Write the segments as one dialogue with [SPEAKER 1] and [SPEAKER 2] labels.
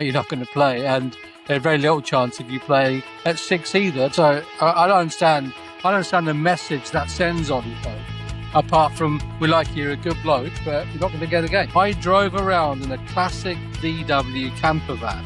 [SPEAKER 1] you're not going to play, and there's very little chance of you playing at 6 either. So I don't understand. I don't understand the message that sends Ollie Pope. Apart from, we like you, you're a good bloke, but you're not going to get a game. I drove around in a classic VW camper van,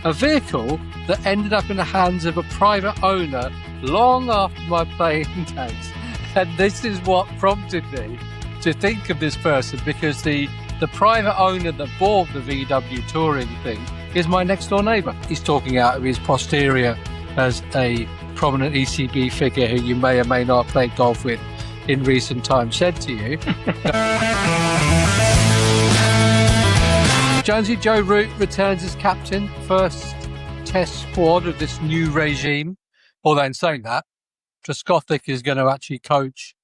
[SPEAKER 1] a vehicle that ended up in the hands of a private owner long after my playing days. And this is what prompted me to think of this person, because the private owner that bought the VW touring thing is my next door neighbour. He's talking out of his posterior as a prominent ECB figure who you may or may not have played golf with in recent times said to you. Jonesy, Joe Root returns as captain, first test squad of this new regime. Although in saying that, Trescothick is going to actually coach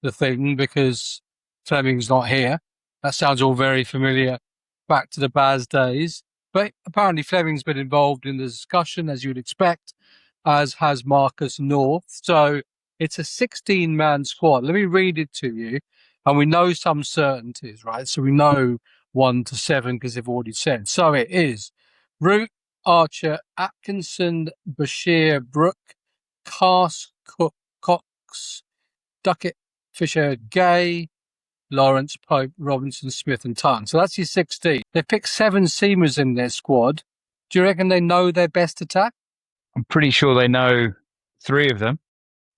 [SPEAKER 1] the thing because Fleming's not here. That sounds all very familiar back to the Baz days. But apparently Fleming's been involved in the discussion, as you'd expect, as has Marcus North. So it's a 16-man squad. Let me read it to you. And we know some certainties, right? So we know 1 to 7 because they've already said. So it is Root, Archer, Atkinson, Bashir, Brooke, Cox, Duckett, Fisher, Gay, Lawrence, Pope, Robinson, Smith and Tongue. So that's your 16. They've picked 7 seamers in their squad. Do you reckon they know their best attack?
[SPEAKER 2] I'm pretty sure they know 3 of them,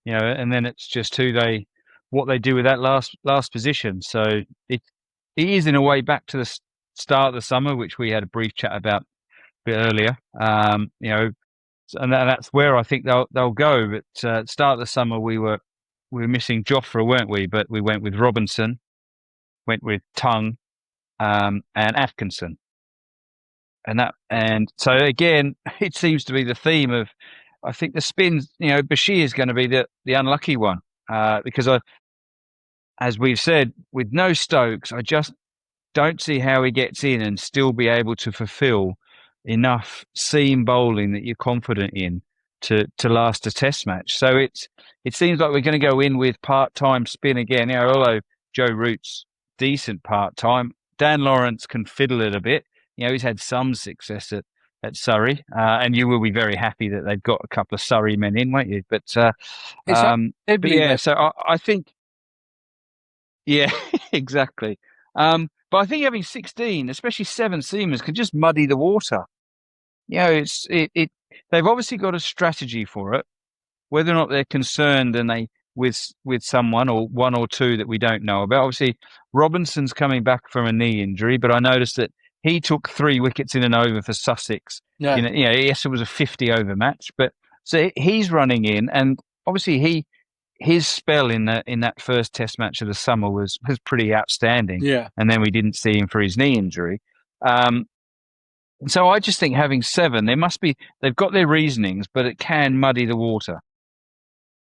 [SPEAKER 2] and then it's just what they do with that last position. So it is in a way back to the start of the summer, which we had a brief chat about a bit earlier. And that's where I think they'll go. But at the start of the summer, we were missing Joffre, weren't we? But we went with Robinson, went with Tongue, and Atkinson. And so again, it seems to be the theme of, I think the spins, Bashir is going to be the unlucky one, because as we've said, with no Stokes, I just don't see how he gets in and still be able to fulfil enough seam bowling that you're confident in to last a test match. So it seems like we're going to go in with part-time spin again, although Joe Root's decent part-time. Dan Lawrence can fiddle it a bit. He's had some success at Surrey, and you will be very happy that they've got a couple of Surrey men in, won't you? But so I think, yeah, exactly. But I think having 16, especially 7 seamers, can just muddy the water. They've obviously got a strategy for it. Whether or not they're concerned with someone or 1 or 2 that we don't know about. Obviously, Robinson's coming back from a knee injury, but I noticed that he took 3 wickets in an over for Sussex.
[SPEAKER 1] Yeah.
[SPEAKER 2] Yes, it was a 50 over match, but so he's running in, and obviously his spell in that first test match of the summer was pretty outstanding.
[SPEAKER 1] Yeah.
[SPEAKER 2] And then we didn't see him for his knee injury. So I just think having 7, they've got their reasonings, but it can muddy the water.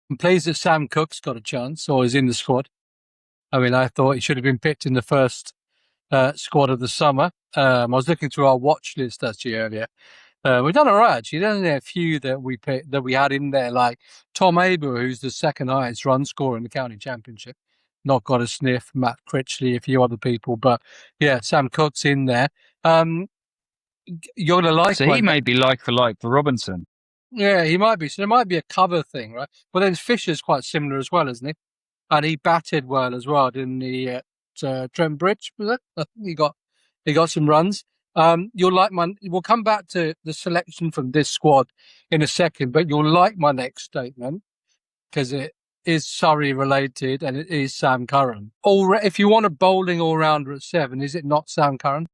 [SPEAKER 1] I'm pleased that Sam Cook's got a chance, or is in the squad. I mean, I thought he should have been picked in the first squad of the summer. I was looking through our watch list actually earlier. We've done all right, actually. There's only a few that we had in there, like Tom Aber, who's the second highest run scorer in the county championship. Not got a sniff. Matt Critchley, a few other people, but yeah, Sam Cook's in there. You're gonna like.
[SPEAKER 2] So he may be like for Robinson.
[SPEAKER 1] Yeah, he might be. So there might be a cover thing, right? But then Fisher's quite similar as well, isn't he? And he batted well as well, didn't he? At Trent Bridge, was it? I think he got some runs. You'll like we'll come back to the selection from this squad in a second, but you'll like my next statement because it is Surrey related and it is Sam Curran. If you want a bowling all-rounder at 7, is it not Sam Curran?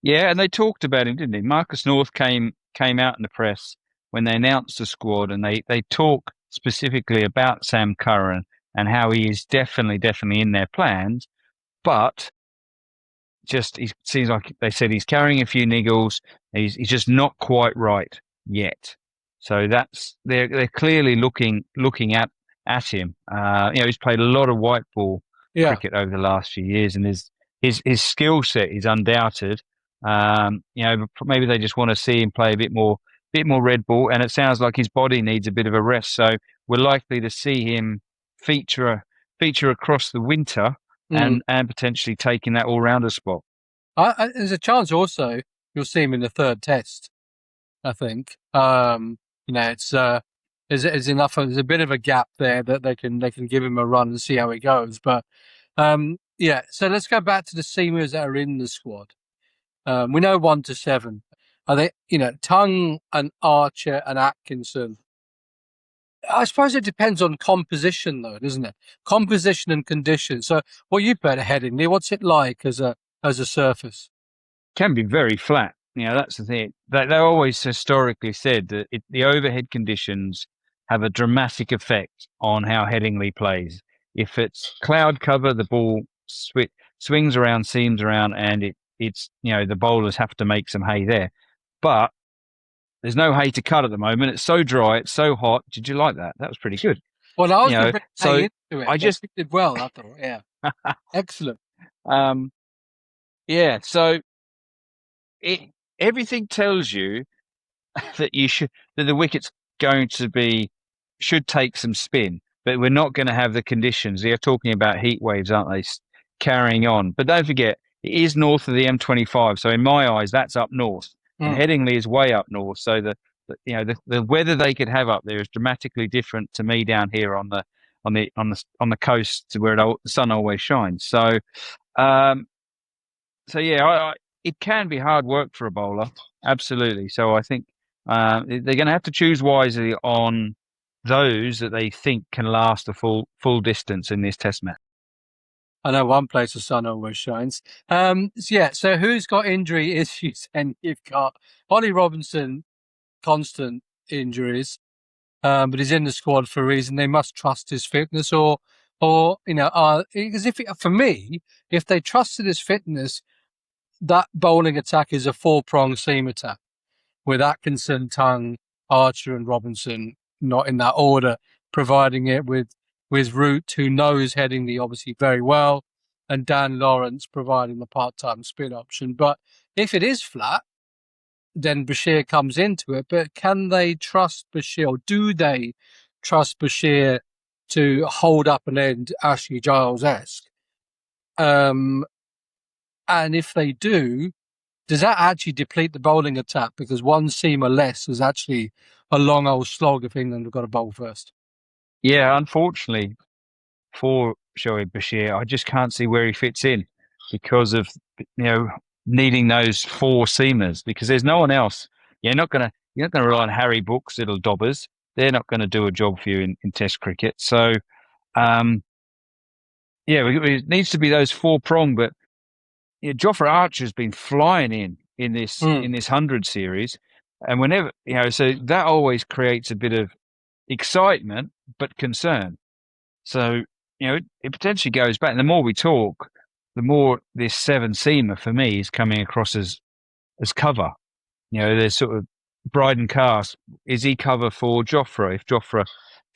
[SPEAKER 2] Yeah, and they talked about him, didn't they? Marcus North came out in the press when they announced the squad, and they talk specifically about Sam Curran and how he is definitely in their plans, but just he seems like they said he's carrying a few niggles. He's just not quite right yet. So they're clearly looking at him. He's played a lot of white ball cricket over the last few years, and his skill set is undoubted. Maybe they just want to see him play a bit more red ball, and it sounds like his body needs a bit of a rest. So we're likely to see him feature across the winter and potentially taking that all-rounder spot.
[SPEAKER 1] There's a chance also you'll see him in the third test, I think. It's there's enough. There's a bit of a gap there that they can give him a run and see how he goes. But so let's go back to the seamers that are in the squad. We know 1 to 7. Are they? Tongue and Archer and Atkinson. I suppose it depends on composition, though, doesn't it? Composition and condition. So, what you put ahead in there? What's it like as a surface?
[SPEAKER 2] Can be very flat. That's the thing. They always historically said that the overhead conditions have a dramatic effect on how Headingley plays. If it's cloud cover, the ball swings around, seams around, and it's the bowlers have to make some hay there. But there's no hay to cut at the moment. It's so dry. It's so hot. Did you like that? That was pretty good.
[SPEAKER 1] Well, I was going to bring hay into it.
[SPEAKER 2] I just
[SPEAKER 1] did well. I thought, yeah, excellent.
[SPEAKER 2] So everything tells you that the wicket's going to should take some spin, but we're not going to have the conditions. They're talking about heat waves, aren't they? Carrying on, but don't forget it is north of the M25. So in my eyes, that's up north. And Headingley is way up north, so the weather they could have up there is dramatically different to me down here on the coast where the sun always shines. So, it can be hard work for a bowler, absolutely. So I think they're going to have to choose wisely on those that they think can last a full distance in this Test match.
[SPEAKER 1] I know one place the sun always shines. So who's got injury issues? And you've got Ollie Robinson, constant injuries, but he's in the squad for a reason. They must trust his fitness, because for me, if they trusted his fitness, that bowling attack is a 4-pronged seam attack with Atkinson, Tongue, Archer, and Robinson, not in that order, providing it with Root, who knows Headingley obviously very well, and Dan Lawrence providing the part-time spin option. But if it is flat, then Bashir comes into it. But can they trust Bashir, or do they trust Bashir to hold up an end Ashley Giles-esque? And if they do, does that actually deplete the bowling attack? Because one seamer less is actually a long old slog if England have got to bowl first.
[SPEAKER 2] Yeah, unfortunately for Shoaib Bashir, I just can't see where he fits in because of needing those 4 seamers, because there's no one else. You're not going to rely on Harry Brooks, little dobbers. They're not going to do a job for you in Test cricket. So, it needs to be those 4-prong. But Jofra Archer's been flying in this 100 series, and whenever so that always creates a bit of excitement but concern. So it potentially goes back. And the more we talk, the more this 7-seamer for me is coming across as cover. There's sort of Bryden Cast. Is he cover for Jofra if Jofra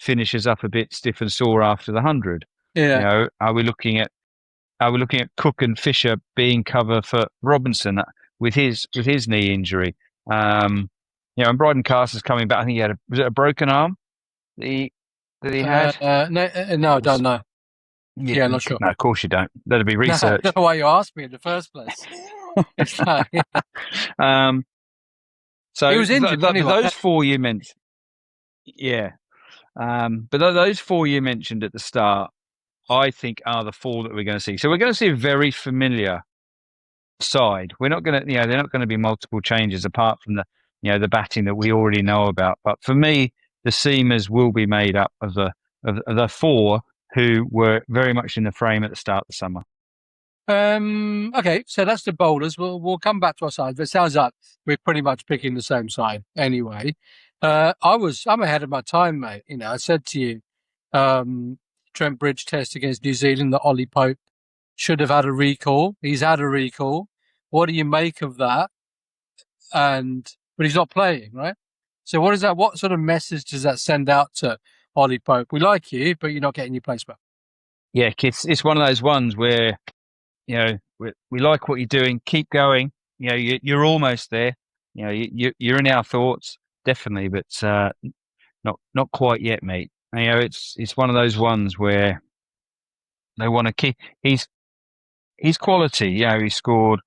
[SPEAKER 2] finishes up a bit stiff and sore after the 100?
[SPEAKER 1] Yeah.
[SPEAKER 2] Are we looking at Cook and Fisher being cover for Robinson with his knee injury? And Bryden Cast is coming back. I think he had was it a broken arm that he had?
[SPEAKER 1] No, I don't know. Yeah, not sure.
[SPEAKER 2] No, of course you don't. That'd be research.
[SPEAKER 1] I don't know why you asked me in the first place.
[SPEAKER 2] So
[SPEAKER 1] he was injured anyway.
[SPEAKER 2] Those 4 you mentioned, but those 4 you mentioned at the start, I think are the 4 that we're going to see. So we're going to see a very familiar side. We're not going to, they're not going to be multiple changes apart from the batting that we already know about. But for me, the seamers will be made up of the 4 who were very much in the frame at the start of the summer.
[SPEAKER 1] Okay, so that's the bowlers. We'll come back to our side, but it sounds like we're pretty much picking the same side anyway. I'm ahead of my time, mate. I said to you, Trent Bridge test against New Zealand that Ollie Pope should have had a recall. He's had a recall. What do you make of that? But he's not playing, right? So what is that? What sort of message does that send out to Ollie Pope? We like you, but you're not getting your place back.
[SPEAKER 2] Yeah, it's one of those ones where we like what you're doing. Keep going. You're almost there. You're in our thoughts, definitely, but not quite yet, mate. It's one of those ones where they want to keep. He's quality. He scored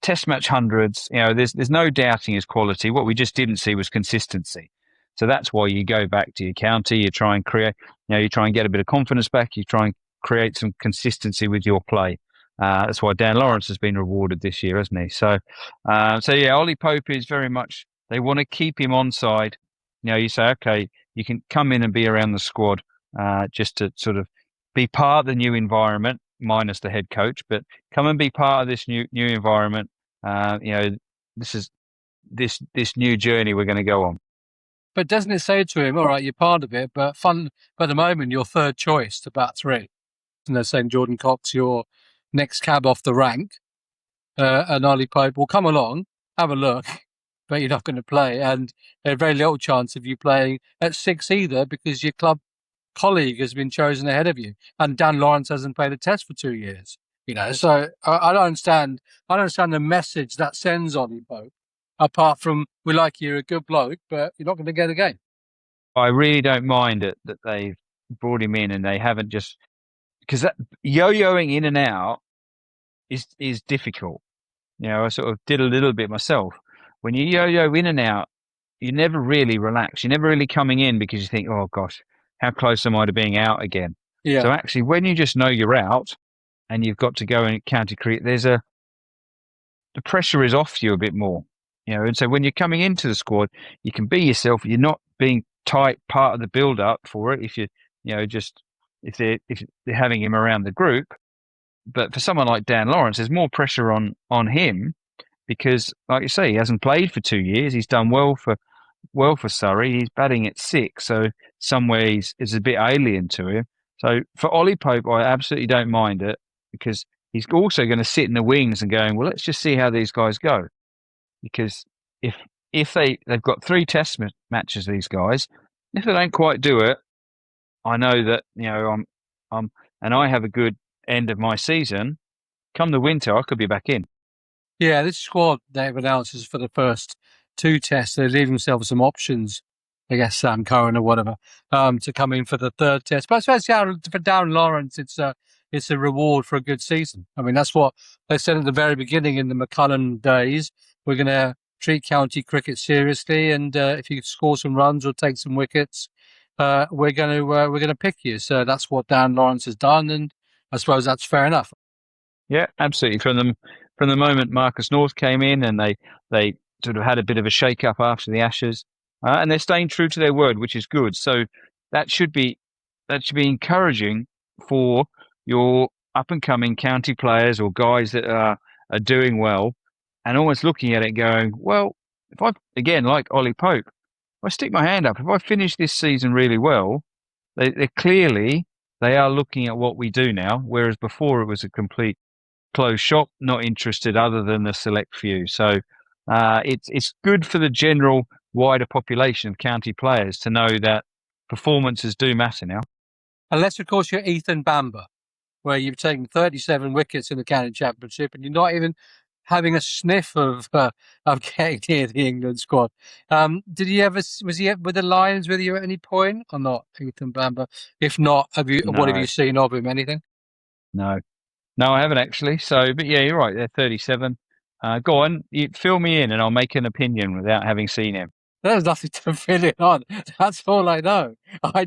[SPEAKER 2] Test match hundreds. There's no doubting his quality. What we just didn't see was consistency. So that's why you go back to your county. You try and create. You try and get a bit of confidence back. You try and create some consistency with your play. That's why Dan Lawrence has been rewarded this year, hasn't he? So yeah, Ollie Pope is very much. They want to keep him on side. You say, okay, you can come in and be around the squad, just to sort of be part of the new environment, minus the head coach, but come and be part of this new environment. This is this new journey we're going to go on.
[SPEAKER 1] But doesn't it say to him, all right, you're part of it, but at the moment, you're third choice to bat three. And they're saying, Jordan Cox, your next cab off the rank. And Ollie Pope will come along, have a look, but you're not going to play. And there's very little chance of you playing at six either, because your club colleague has been chosen ahead of you. And Dan Lawrence hasn't played a test for 2 years. So I don't understand. I don't understand the message that sends Ollie Pope, apart from, we like you, you're a good bloke, but you're not going to get a game.
[SPEAKER 2] I really don't mind it that they've brought him in and they haven't just, because that yo-yoing in and out is difficult. I sort of did a little bit myself. When you yo-yo in and out, you never really relax. You're never really coming in because you think, oh gosh, how close am I to being out again?
[SPEAKER 1] Yeah.
[SPEAKER 2] So actually, when you just know you're out and you've got to go and county cricket, the pressure is off you a bit more. And so when you're coming into the squad, you can be yourself. You're not being tight part of the build-up for it. If if they're having him around the group, but for someone like Dan Lawrence, there's more pressure on him because, like you say, he hasn't played for 2 years. He's done well for Surrey. He's batting at six, so somewhere is a bit alien to him. So for Ollie Pope, I absolutely don't mind it because he's also going to sit in the wings and going, well, let's just see how these guys go. Because if they've got 3 test matches, these guys, if they don't quite do it, I know that I'm and I have a good end of my season. Come the winter, I could be back in.
[SPEAKER 1] Yeah, this squad they've announced is for the first 2 tests. They leave themselves some options, I guess Sam Curran or whatever, to come in for the 3rd test. But I suppose for Dan Lawrence, it's a reward for a good season. I mean, that's what they said at the very beginning in the McCullum days. We're going to treat county cricket seriously, and if you score some runs or take some wickets, we're going to pick you. So that's what Dan Lawrence has done, and I suppose that's fair enough.
[SPEAKER 2] Yeah, absolutely. From the moment Marcus North came in, and they sort of had a bit of a shake-up after the Ashes, and they're staying true to their word, which is good. So that should be encouraging for your up-and-coming county players or guys that are doing well, and almost looking at it going, well, if I, again, like Ollie Pope, if I stick my hand up, if I finish this season really well, they clearly they are looking at what we do now, whereas before it was a complete closed shop, not interested other than the select few. So it's good for the general wider population of county players to know that performances do matter now.
[SPEAKER 1] Unless, of course, you're Ethan Bamber, where you've taken 37 wickets in the county championship and you're not even having a sniff of getting near the England squad. Was he with the Lions with you at any point or not, Ethan Bamber? If not, what have you seen of him? Anything?
[SPEAKER 2] No, I haven't actually. So, but yeah, you're right. They're 37. Go on, fill me in, and I'll make an opinion without having seen him.
[SPEAKER 1] There's nothing to fill it on. That's all I know. I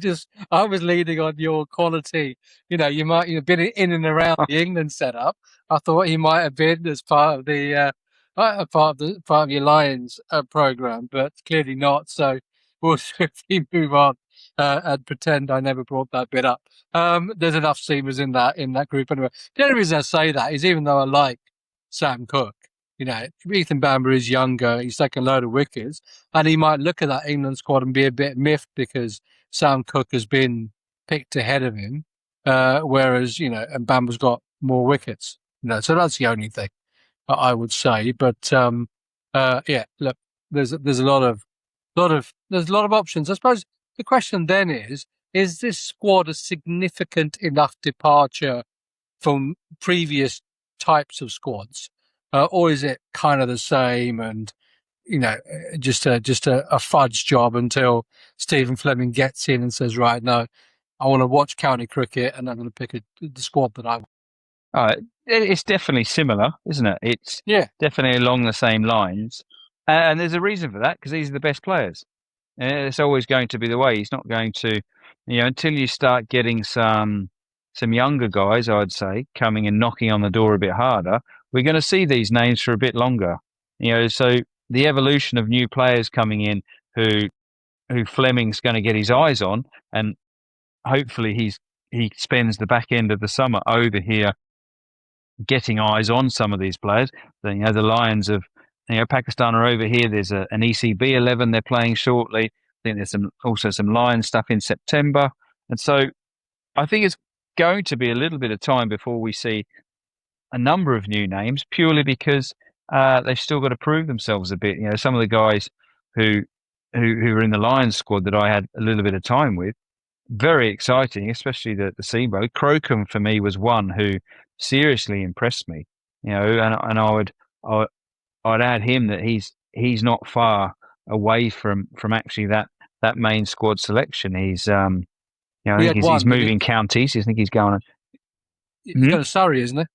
[SPEAKER 1] was leaning on your quality. You might have been in and around the England setup. I thought he might have been as part of the part of your Lions program, but clearly not. So we'll swiftly move on and pretend I never brought that bit up. There's enough seamers in that group anyway. The only reason I say that is even though I like Sam Cook, Ethan Bamber is younger. He's taken a load of wickets, and he might look at that England squad and be a bit miffed because Sam Cook has been picked ahead of him, whereas and Bamber's got more wickets. So that's the only thing I would say. But yeah, look, there's a lot of options. I suppose the question then is this squad a significant enough departure from previous types of squads? Or is it kind of the same and, just a fudge job until Stephen Fleming gets in and says, right, no, I want to watch county cricket and I'm going to pick the squad that I want?
[SPEAKER 2] it's definitely similar, isn't it? It's definitely along the same lines, and there's a reason for that because these are the best players. It's always going to be the way. He's not going to, until you start getting some younger guys, I'd say, coming and knocking on the door a bit harder. We're going to see these names for a bit longer. So the evolution of new players coming in who Fleming's going to get his eyes on, and hopefully he spends the back end of the summer over here getting eyes on some of these players. The Lions of Pakistan are over here. There's an ECB 11 they're playing shortly. I think there's also some Lions stuff in September, and so I think it's going to be a little bit of time before we see a number of new names, purely because they've still got to prove themselves a bit. Some of the guys who are in the Lions squad that I had a little bit of time with, very exciting, especially the Seabo. Crocombe for me was one who seriously impressed me. And I'd add him that he's not far away from actually that main squad selection. He's I think he's moving counties. I think he's going.
[SPEAKER 1] He's going to Surrey, isn't he?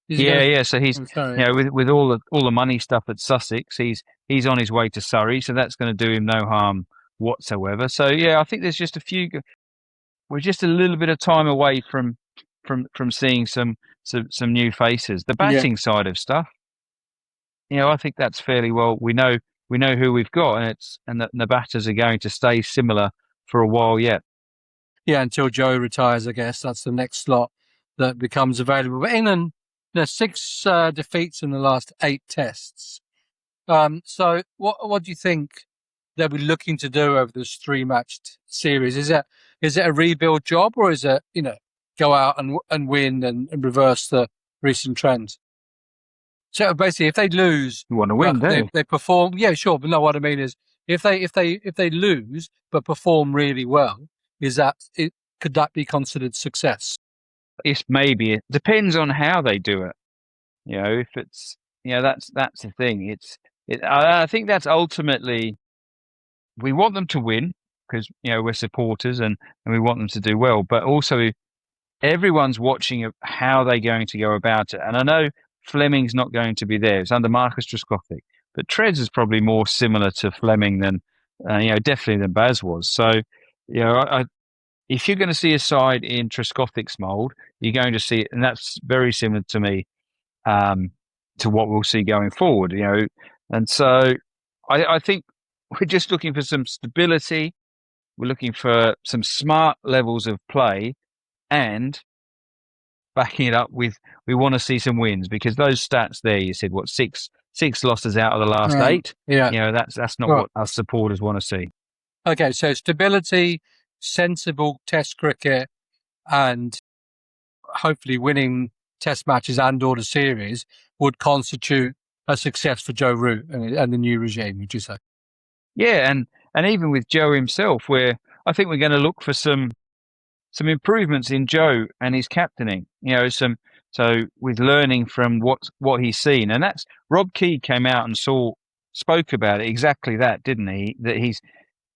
[SPEAKER 2] Yeah. So he's with all the money stuff at Sussex, he's on his way to Surrey. So that's going to do him no harm whatsoever. So I think there's just we're just a little bit of time away from seeing some new faces. The batting side of stuff, I think that's fairly well. We know who we've got, and the batters are going to stay similar for a while yet.
[SPEAKER 1] Yeah, until Joe retires, I guess that's the next slot that becomes available. But England, 6 defeats in the last 8 tests. So what do you think they'll be looking to do over this 3-matched series? Is it a rebuild job, or is it go out and win and reverse the recent trends? So basically, if they lose,
[SPEAKER 2] you want to win, don't
[SPEAKER 1] they perform. Yeah, sure, but no, what I mean is, if they lose but perform really well, could that be considered success?
[SPEAKER 2] It depends on how they do it. If it's that's the thing. I think that's ultimately, we want them to win because we're supporters and we want them to do well, but also everyone's watching how they're going to go about it. And I know Fleming's not going to be there. It's under Marcus Trescothick, but Treds is probably more similar to Fleming than definitely than Baz was. So if you're going to see a side in Trescothick's mould, you're going to see it, and that's very similar to me to what we'll see going forward. And so I think we're just looking for some stability. We're looking for some smart levels of play, and backing it up with, we want to see some wins, because those stats there, you said, what, six losses out of the last 8?
[SPEAKER 1] Yeah.
[SPEAKER 2] That's not what us supporters want to see.
[SPEAKER 1] Okay, so stability, sensible Test cricket, and hopefully winning Test matches and/or the series would constitute a success for Joe Root and the new regime, would you say?
[SPEAKER 2] Yeah, and even with Joe himself, where I think we're going to look for some improvements in Joe and his captaining. So with learning from what he's seen, and that's Rob Key came out and spoke about it, exactly that, didn't he?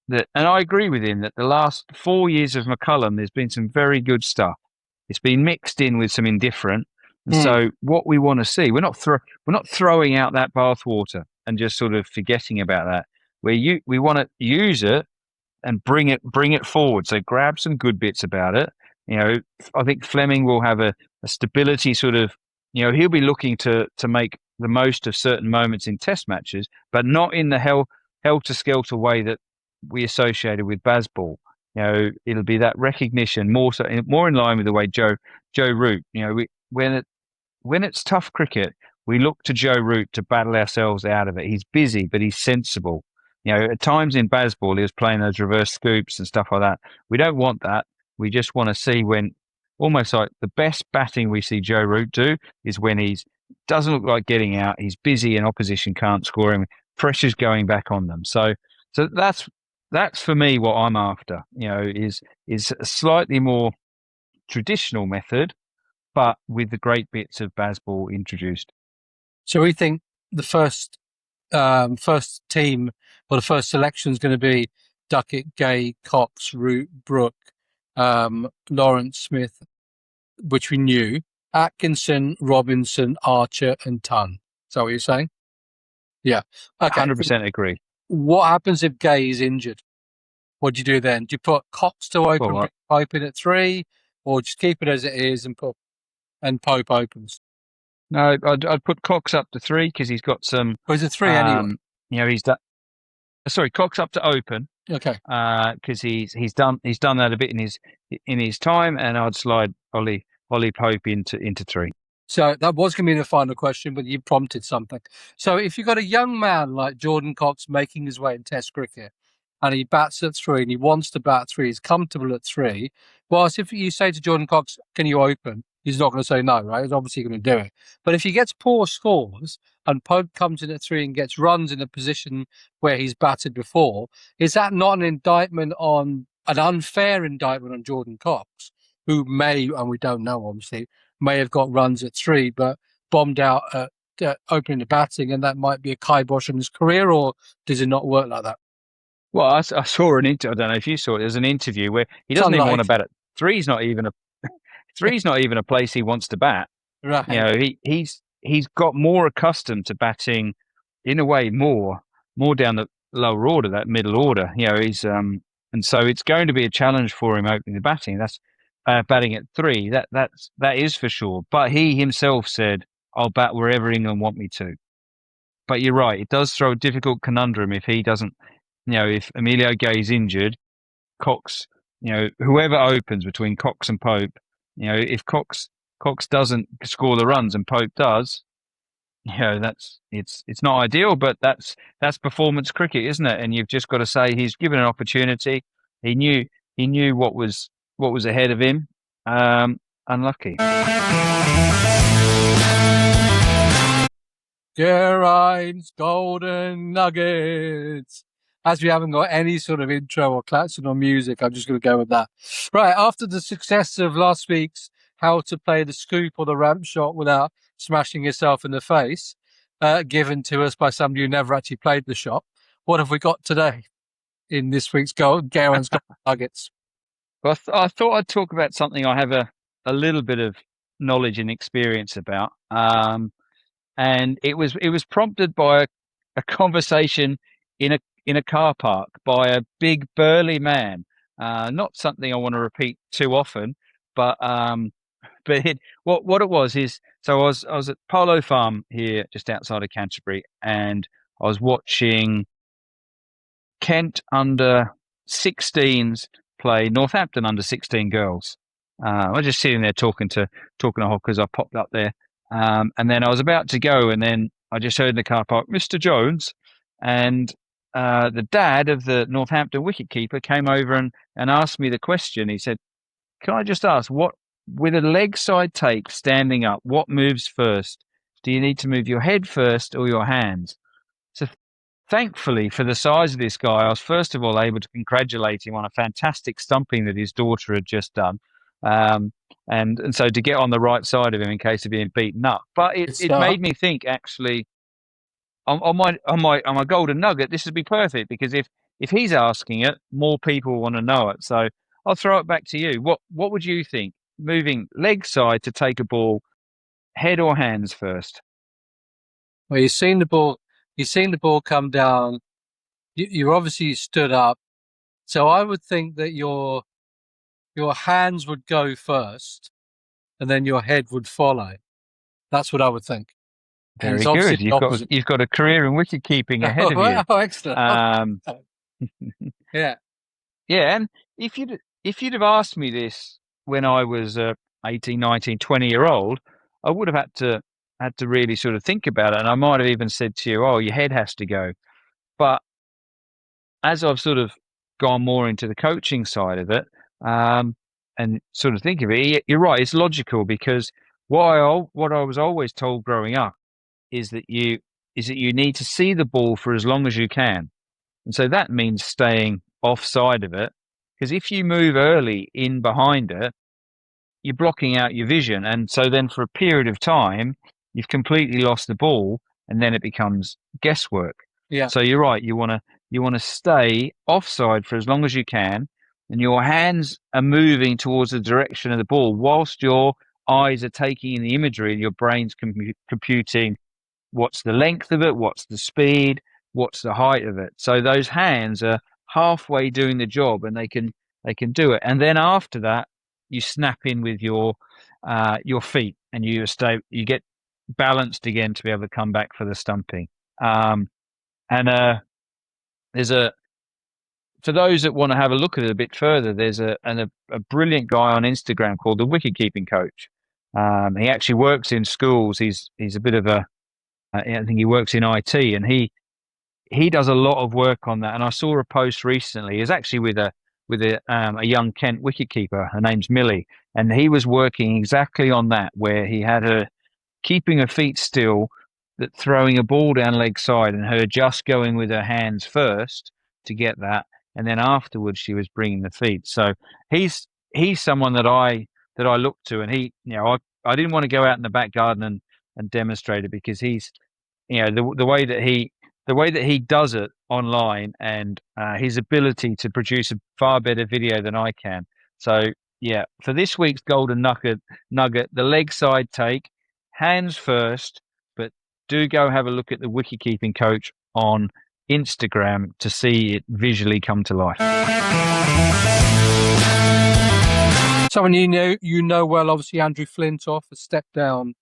[SPEAKER 2] And I agree with him that the last 4 years of McCullum, there's been some very good stuff. It's been mixed in with some indifferent. And so what we want to see, we're not throwing out that bathwater and just sort of forgetting about that. We want to use it and bring it forward. So grab some good bits about it. I think Fleming will have a stability sort of, he'll be looking to make the most of certain moments in Test matches, but not in the helter-skelter way that we associated with Bazball. It'll be that recognition more in line with the way Joe Root. When it's tough cricket, we look to Joe Root to battle ourselves out of it. He's busy, but he's sensible. At times in Bazball, he was playing those reverse scoops and stuff like that. We don't want that. We just want to see when, almost like the best batting we see Joe Root do is when he's doesn't look like getting out. He's busy and opposition can't score him. Pressure's going back on them. So that's for me what I'm after. Is a slightly more traditional method, but with the great bits of Bazball introduced.
[SPEAKER 1] So we think the first team, or the first selection, is going to be Duckett, Gay, Cox, Root, Brooke, Lawrence, Smith, which we knew. Atkinson, Robinson, Archer, and Tunn. Is that what you're saying? Yeah. Okay.
[SPEAKER 2] 100% agree.
[SPEAKER 1] What happens if Gay is injured? What do you do then? Do you put Cox to open,
[SPEAKER 2] Well,
[SPEAKER 1] Pope in at 3, or just keep it as it is and Pope opens?
[SPEAKER 2] no, I'd put Cox up to 3 because he's got some.
[SPEAKER 1] Or is it 3 anyway?
[SPEAKER 2] He's done. Sorry, Cox up to open.
[SPEAKER 1] Okay.
[SPEAKER 2] Because he's done that a bit in his time, and I'd slide Ollie Pope into 3.
[SPEAKER 1] So that was going to be the final question, but you prompted something. So if you've got a young man like Jordan Cox making his way in Test cricket, and he bats at 3, and he wants to bat 3, he's comfortable at 3. Whilst if you say to Jordan Cox, "Can you open?" he's not going to say no, right? He's obviously going to do it. But if he gets poor scores and Pope comes in at 3 and gets runs in a position where he's batted before, is that not an unfair indictment on Jordan Cox, who may, and we don't know obviously, may have got runs at 3, but bombed out at opening the batting, and that might be a kibosh on his career, or does it not work like that?
[SPEAKER 2] Well, I saw an interview. I don't know if you saw it. There's an interview where he doesn't even want to bat at 3's not even a place he wants to bat.
[SPEAKER 1] Right.
[SPEAKER 2] You know, he's got more accustomed to batting, in a way, more down the lower order, that middle order. You know, and so it's going to be a challenge for him opening the batting. That's batting at 3. That is for sure. But he himself said, "I'll bat wherever England want me to." But you're right; it does throw a difficult conundrum if he doesn't. You know, if Emilio Gay's injured, Cox, you know, whoever opens between Cox and Pope, you know, if Cox doesn't score the runs and Pope does, you know, it's not ideal, but that's performance cricket, isn't it? And you've just got to say he's given an opportunity. He knew what was ahead of him. Unlucky.
[SPEAKER 1] Geraint's Golden Nuggets. As we haven't got any sort of intro or klaxon or music, I'm just going to go with that. Right, after the success of last week's how to play the scoop or the ramp shot without smashing yourself in the face, given to us by somebody who never actually played the shot, what have we got today in this week's Geraint's Golden Nuggets?
[SPEAKER 2] Well, I thought I'd talk about something I have a little bit of knowledge and experience about. And it was prompted by a conversation in a car park by a big burly man. Not something I want to repeat too often, but what it was is, so I was at Polo Farm here just outside of Canterbury, and I was watching Kent under 16s play Northampton under 16 girls. I was just sitting there talking to Hockers. I popped up there. And then I was about to go, and then I just heard in the car park, "Mr. Jones," and the dad of the Northampton wicketkeeper came over and asked me the question. He said, "Can I just ask, what, with a leg side take standing up, what moves first? Do you need to move your head first or your hands?" So thankfully, for the size of this guy, I was first of all able to congratulate him on a fantastic stumping that his daughter had just done. And so to get on the right side of him in case of being beaten up. But it made me think, actually, on my golden nugget, this would be perfect, because if he's asking it, more people want to know it. So I'll throw it back to you. What would you think? Moving leg side to take a ball, head or hands first?
[SPEAKER 1] Well, you've seen the ball come down. You obviously stood up. So I would think that your hands would go first, and then your head would follow. That's what I would think.
[SPEAKER 2] Very good. You've got a career in wicket keeping ahead of you.
[SPEAKER 1] Oh, excellent. Yeah.
[SPEAKER 2] Yeah, and if you'd have asked me this when I was 18, 19, 20-year-old, I would have had to really sort of think about it, and I might have even said to you, "Oh, your head has to go." But as I've sort of gone more into the coaching side of it, and sort of think of it, you're right. It's logical, because what I was always told growing up is that you need to see the ball for as long as you can, and so that means staying offside of it. Because if you move early in behind it, you're blocking out your vision, and so then for a period of time, you've completely lost the ball, and then it becomes guesswork.
[SPEAKER 1] Yeah.
[SPEAKER 2] So you're right. You want to stay offside for as long as you can, and your hands are moving towards the direction of the ball whilst your eyes are taking in the imagery and your brain's computing what's the length of it, what's the speed, what's the height of it. So those hands are halfway doing the job, and they can do it. And then after that, you snap in with your feet, and you get balanced again to be able to come back for the stumping. And there's a for those that want to have a look at it a bit further, there's a brilliant guy on Instagram called the wicketkeeping coach. He actually works in schools. He's a bit of a I think he works in IT, and he does a lot of work on that. And I saw a post recently. It's actually with a young Kent wicketkeeper. Her name's Millie, and he was working exactly on that, where he had her keeping her feet still, that throwing a ball down leg side, and her just going with her hands first to get that, and then afterwards she was bringing the feet. So he's someone that I look to, and I didn't want to go out in the back garden and demonstrate it, because he's the way that he does it online, and his ability to produce a far better video than I can. So yeah, for this week's golden nugget, the leg side take, hands first, but do go have a look at the wicketkeeping coach on Instagram to see it visually come to life.
[SPEAKER 1] Someone you know well, obviously Andrew Flintoff has stepped down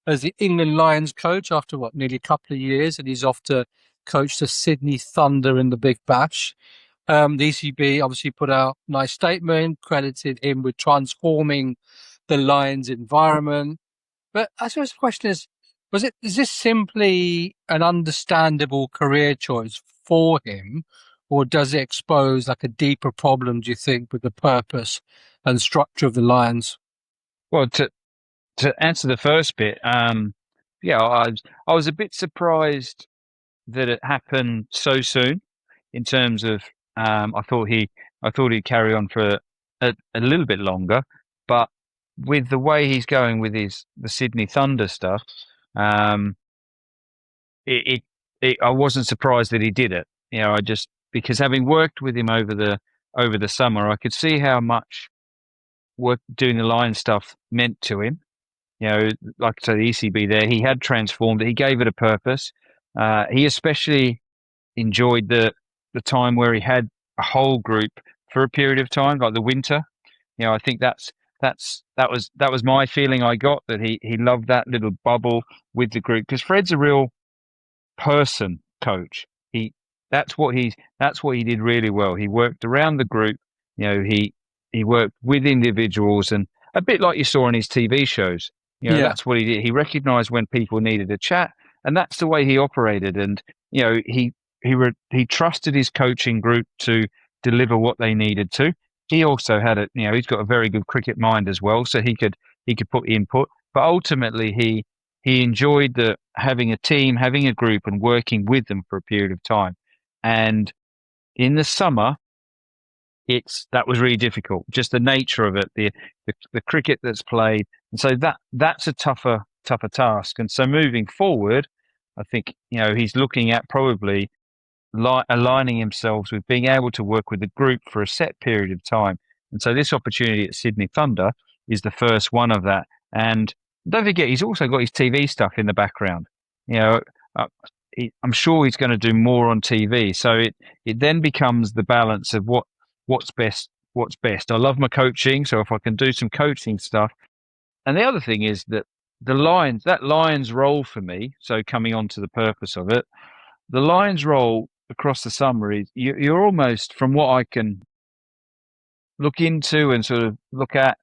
[SPEAKER 1] as the England Lions coach after nearly a couple of years, and he's off to coach the Sydney Thunder in the Big Bash. The ECB obviously put out a nice statement, credited him with transforming the Lions environment. But I suppose the question is this simply an understandable career choice for him, or does it expose like a deeper problem, do you think, with the purpose and structure of the Lions?
[SPEAKER 2] Well, to answer the first bit, I was a bit surprised that it happened so soon. In terms of, I thought he'd carry on for a little bit longer, but with the way he's going with the Sydney Thunder stuff, I wasn't surprised that he did it. Because having worked with him over the summer, I could see how much work doing the Lion stuff meant to him. Like I say, the ECB there, he had transformed it. He gave it a purpose. He especially enjoyed the time where he had a whole group for a period of time, like the winter. I think that was my feeling I got, that he loved that little bubble with the group, because Fred's a real person coach. That's what he did really well. He worked around the group. He worked with individuals, and a bit like you saw on his TV shows. That's what he did. He recognized when people needed a chat, and that's the way he operated. And he trusted his coaching group to deliver what they needed to. He also had he's got a very good cricket mind as well, so he could put input. But ultimately, he enjoyed having a team, having a group, and working with them for a period of time. And in the summer, that was really difficult. Just the nature of it, the cricket that's played, and so that's a tougher task. And so moving forward, I think he's looking at probably aligning himself with being able to work with the group for a set period of time. And so this opportunity at Sydney Thunder is the first one of that. And don't forget, he's also got his TV stuff in the background. I'm sure he's going to do more on TV. So it then becomes the balance of what's best. I love my coaching, so if I can do some coaching stuff. And the other thing is that that Lions role for me, so coming on to the purpose of it, the Lions role across the summer is you're almost, from what I can look into and sort of look at,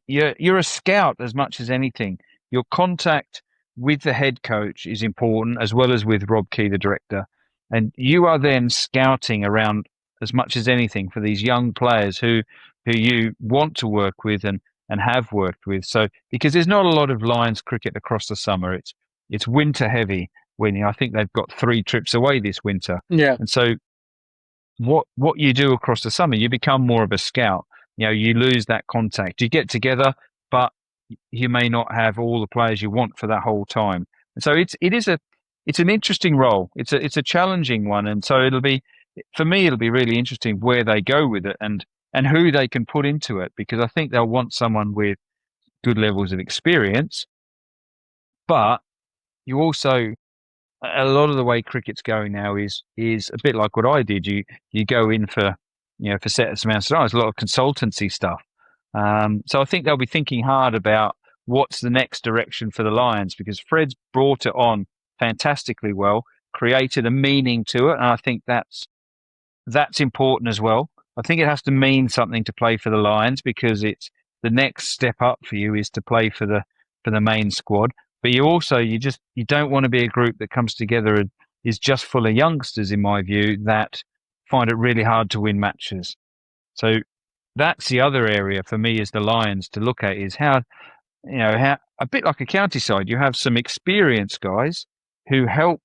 [SPEAKER 2] you're a scout as much as anything. Your contact with the head coach is important, as well as with Rob Key, the director. And you are then scouting around as much as anything for these young players who you want to work with and have worked with. So, because there's not a lot of Lions cricket across the summer, it's winter heavy. I think they've got 3 trips away this winter.
[SPEAKER 1] Yeah.
[SPEAKER 2] And so what you do across the summer, you become more of a scout. You lose that contact. You get together, but you may not have all the players you want for that whole time. And so it's an interesting role. It's a challenging one. And so it'll be really interesting where they go with it and who they can put into it, because I think they'll want someone with good levels of experience, but you also, a lot of the way cricket's going now is a bit like what I did. You go in for, for set amounts of time. There's a lot of consultancy stuff. So I think they'll be thinking hard about what's the next direction for the Lions, because Fred's brought it on fantastically well, created a meaning to it, and I think that's important as well. I think it has to mean something to play for the Lions, because it's the next step up for you is to play for the main squad. But you don't want to be a group that comes together and is just full of youngsters, in my view, that find it really hard to win matches. So that's the other area for me as the Lions to look at, is how a bit like a county side, you have some experienced guys who help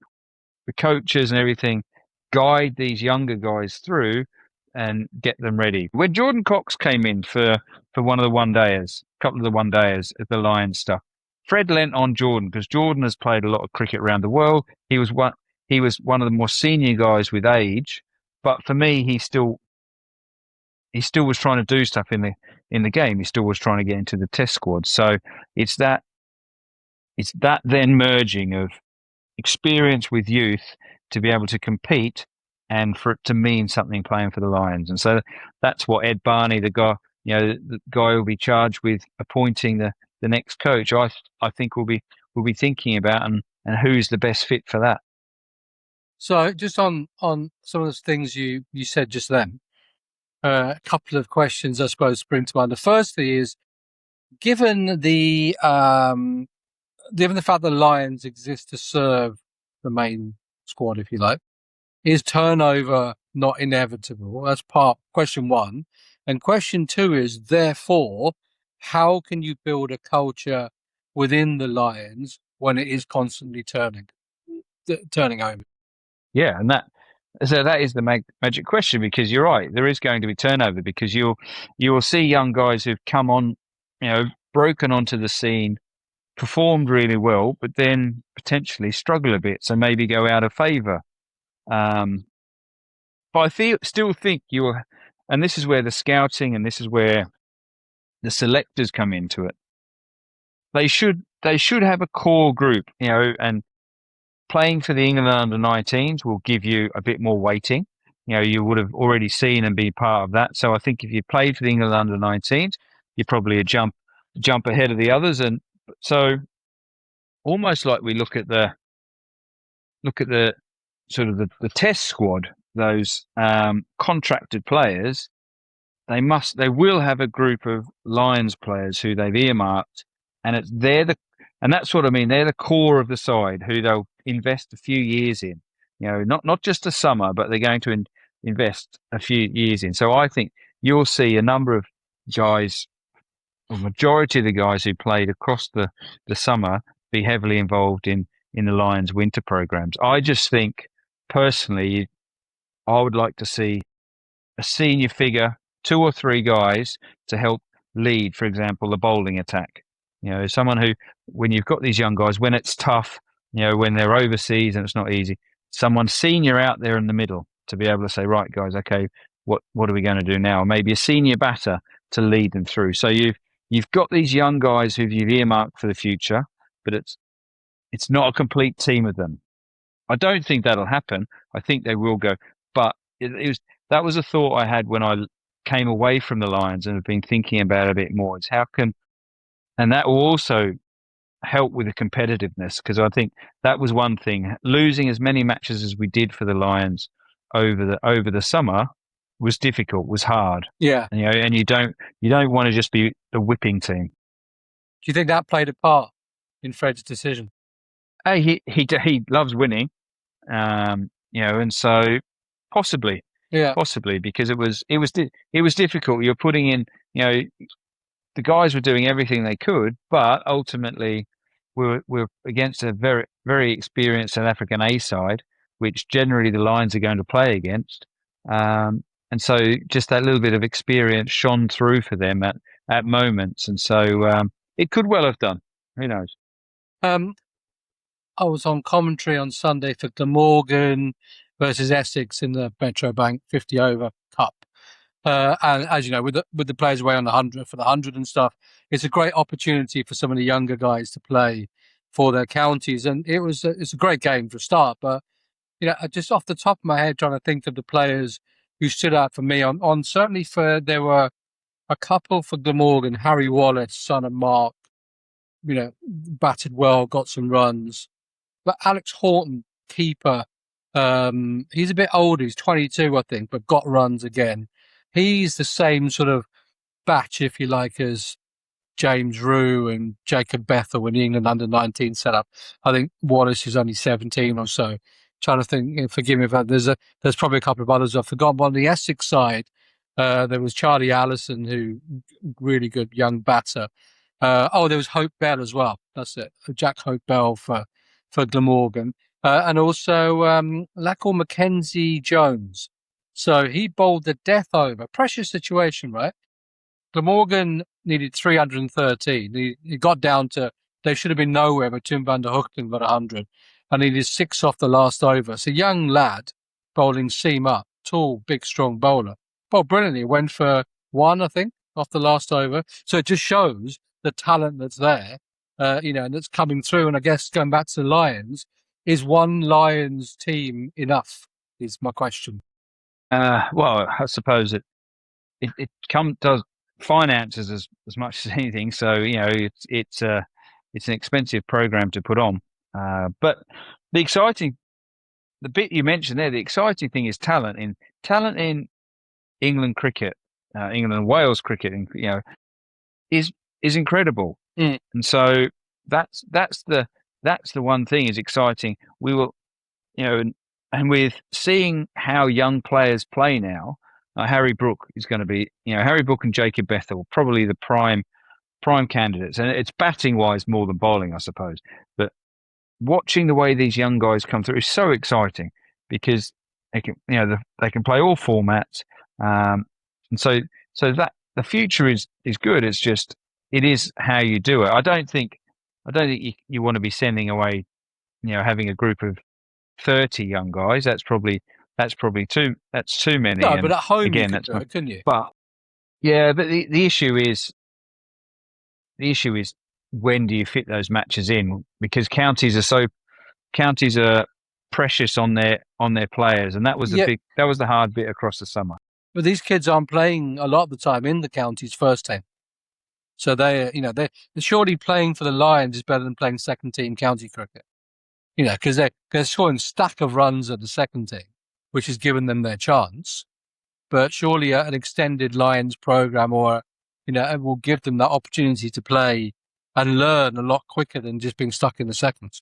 [SPEAKER 2] the coaches and everything guide these younger guys through and get them ready. When Jordan Cox came in for one of the one-dayers, a couple of the one-dayers at the Lions stuff, Fred lent on Jordan because Jordan has played a lot of cricket around the world. He was one of the more senior guys with age, but for me, he still was trying to do stuff in the game. He still was trying to get into the test squad. So it's that then merging of experience with youth to be able to compete and for it to mean something playing for the Lions. And so that's what Ed Barney, the guy who will be charged with appointing the next coach, I think will be thinking about, and who's the best fit for that.
[SPEAKER 1] So just on some of the things you said just then, a couple of questions I suppose spring to mind. The first thing is, given the fact that Lions exist to serve the main squad, if you like, is turnover not inevitable? That's question one. And question two is, therefore, how can you build a culture within the Lions when it is constantly turning over?
[SPEAKER 2] Yeah, and that is the magic question, because you're right, there is going to be turnover, because you will see young guys who've come on, broken onto the scene, performed really well, but then potentially struggle a bit, so maybe go out of favour. But I still think and this is where the scouting and this is where the selectors come into it. They should have a core group, and playing for the England under-19s will give you a bit more weighting. You would have already seen and be part of that. So I think if you played for the England under-19s, you're probably a jump ahead of the others. And so almost like we look at the sort of the test squad, those contracted players, they will have a group of Lions players who they've earmarked, and that's what I mean. They're the core of the side who they'll invest a few years in. Not just a summer, but they're going to invest a few years in. So I think you'll see a number of guys, or majority of the guys who played across the summer, be heavily involved in the Lions winter programs. I just think personally, I would like to see a senior figure, 2 or 3 guys to help lead, for example, the bowling attack. Someone who, when you've got these young guys, when it's tough, when they're overseas and it's not easy, someone senior out there in the middle to be able to say, right, guys, okay, what are we going to do now? Maybe a senior batter to lead them through. So you've got these young guys who you've earmarked for the future, but it's not a complete team of them. I don't think that'll happen. I think they will go, but that was a thought I had when I came away from the Lions and have been thinking about it a bit more. Is and that will also help with the competitiveness, because I think that was one thing. Losing as many matches as we did for the Lions over the summer was difficult, was hard.
[SPEAKER 1] Yeah,
[SPEAKER 2] and you don't want to just be the whipping team.
[SPEAKER 1] Do you think that played a part in Fred's decision?
[SPEAKER 2] Hey, he loves winning, and so possibly, because it was difficult. You're putting in, the guys were doing everything they could, but ultimately we're against a very, very experienced South African A side, which generally the Lions are going to play against. And so just that little bit of experience shone through for them at moments. And so it could well have done. Who knows?
[SPEAKER 1] I was on commentary on Sunday for Glamorgan versus Essex in the Metro Bank 50 over Cup. And as you know, with the players away on the 100 for the 100 and stuff, it's a great opportunity for some of the younger guys to play for their counties. And it's a great game for a start. But just off the top of my head, trying to think of the players who stood out for me on certainly there were a couple for Glamorgan, Harry Wallace, son of Mark, batted well, got some runs. But Alex Horton, keeper, he's a bit older. He's 22, I think, but got runs again. He's the same sort of batch, if you like, as James Rue and Jacob Bethel when the England under-19 set up. I think Wallace is only 17 or so. Trying to think, forgive me if there's probably a couple of others I've forgotten. But on the Essex side, there was Charlie Allison, who really good young batter. There was Hope Bell as well. That's it. Jack Hope Bell for Glamorgan. And also Lackall Mackenzie Jones. So he bowled the death over. Precious situation, right? Glamorgan needed 313. He got down to, they should have been nowhere, but Tim van der Hoogten got 100. And he did 6 off the last over. So young lad bowling seam up, tall, big, strong bowler. Bowled brilliantly. Went for 1, I think, off the last over. So it just shows the talent that's there, and that's coming through. And I guess going back to the Lions, is one Lions team enough? Is my question.
[SPEAKER 2] Well, I suppose it does finances as much as anything. So it's an expensive program to put on. But the bit you mentioned there, the exciting thing is talent in England cricket, England and Wales cricket, is incredible.
[SPEAKER 1] Mm.
[SPEAKER 2] And so that's the one thing is exciting. We will, and with seeing how young players play now, Harry Brook is going to be, Harry Brook and Jacob Bethel, probably the prime candidates. And it's batting wise more than bowling, I suppose. But watching the way these young guys come through is so exciting because they can, they can play all formats. And so that the future is good. It's just, it is how you do it. I don't think you want to be sending away, having a group of 30 young guys. That's probably too many.
[SPEAKER 1] No, but at home
[SPEAKER 2] again,
[SPEAKER 1] you could do it, couldn't you?
[SPEAKER 2] But yeah, but the issue is when do you fit those matches in? Because counties are precious on their players, and that was the hard bit across the summer.
[SPEAKER 1] But these kids aren't playing a lot of the time in the county's first team. So they're surely playing for the Lions is better than playing second team county cricket. Because they're scoring stack of runs at the second team, which has given them their chance. But surely an extended Lions program it will give them that opportunity to play and learn a lot quicker than just being stuck in the seconds.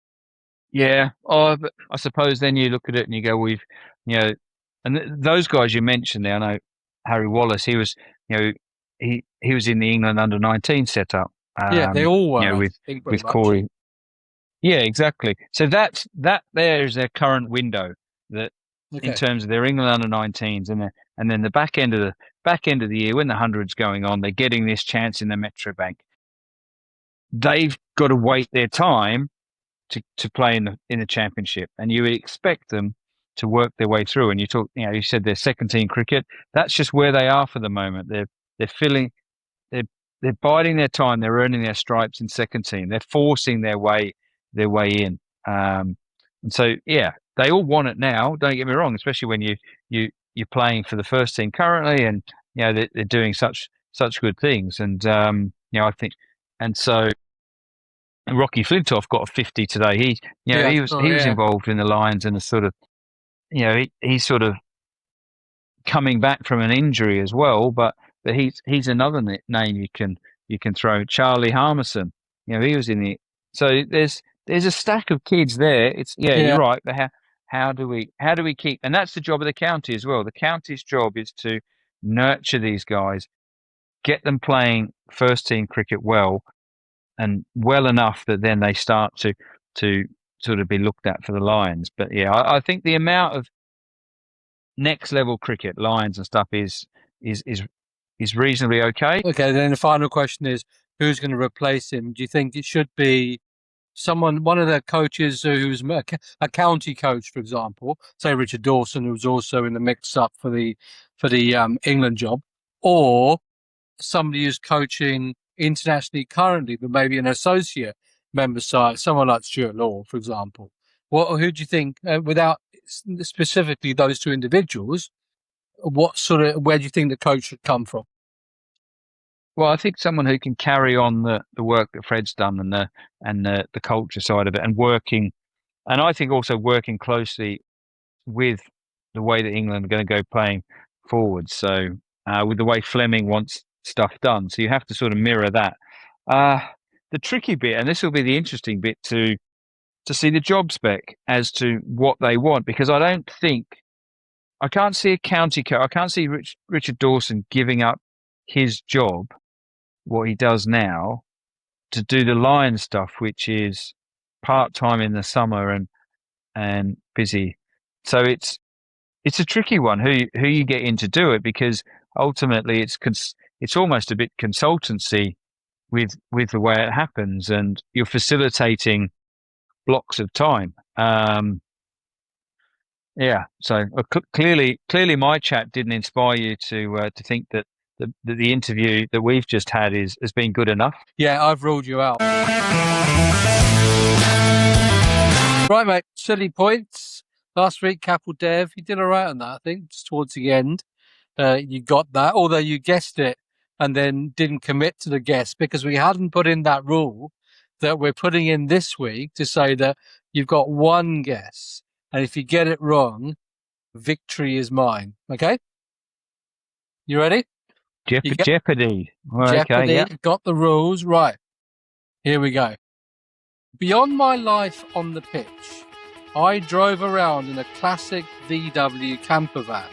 [SPEAKER 2] Yeah, but I suppose then you look at it and you go, and those guys you mentioned there. I know Harry Wallace. He was, he was in the England under-19 setup.
[SPEAKER 1] They all were
[SPEAKER 2] with Corey. Yeah, exactly. So that there is their current window in terms of their England under-19s, and then the back end of the year when the 100's going on, they're getting this chance in the Metro Bank. They've got to wait their time to play in the championship, and you expect them to work their way through. And you said they're second team cricket. That's just where they are for the moment. They're biding their time. They're earning their stripes in second team. They're forcing their way in. And so they all want it now. Don't get me wrong, especially when you're playing for the first team currently, and they're doing such good things. And I think, and so. And Rocky Flintoff got a 50 today. He was involved in the Lions and a sort of, he's sort of coming back from an injury as well. But he's another name you can throw. Charlie Harmison, he was in the. So there's a stack of kids there. It's you're right. But how do we keep? And that's the job of the county as well. The county's job is to nurture these guys, get them playing first team cricket well. And well enough that then they start to sort of be looked at for the Lions. But I think the amount of next level cricket, Lions and stuff is reasonably okay.
[SPEAKER 1] Okay, then the final question is, who's going to replace him? Do you think it should be one of the coaches who's a county coach, for example, say Richard Dawson, who was also in the mix up for the England job? or somebody who's coaching internationally currently, but maybe an associate member side, someone like Stuart Law, for example? Who do you think, without specifically those two individuals, where do you think the coach should come from?
[SPEAKER 2] Well, I think someone who can carry on the work that Fred's done and the culture side of it, and I think also working closely with the way that England are going to go playing forward. So with the way Fleming wants stuff done, so you have to sort of mirror that. The tricky bit, and this will be the interesting bit to see the job spec as to what they want, because I can't see a county coach. I can't see Richard Dawson giving up his job, what he does now, to do the Lions stuff, which is part-time in the summer and busy. So it's a tricky one who you get in to do it, because ultimately it's almost a bit consultancy with the way it happens, and you're facilitating blocks of time. Yeah. So clearly my chat didn't inspire you to think that the interview that we've just had has been good enough.
[SPEAKER 1] Yeah, I've ruled you out. Right, mate. Silly points. Last week, Capel Dev, you did all right on that, I think, just towards the end. You got that, although you guessed it and then didn't commit to the guess, because we hadn't put in that rule that we're putting in this week to say that you've got one guess, and if you get it wrong, victory is mine. Okay? You ready?
[SPEAKER 2] Jeopardy. Well,
[SPEAKER 1] Jeopardy.
[SPEAKER 2] Okay, yeah.
[SPEAKER 1] Got the rules. Right. Here we go. Beyond my life on the pitch, I drove around in a classic VW camper van,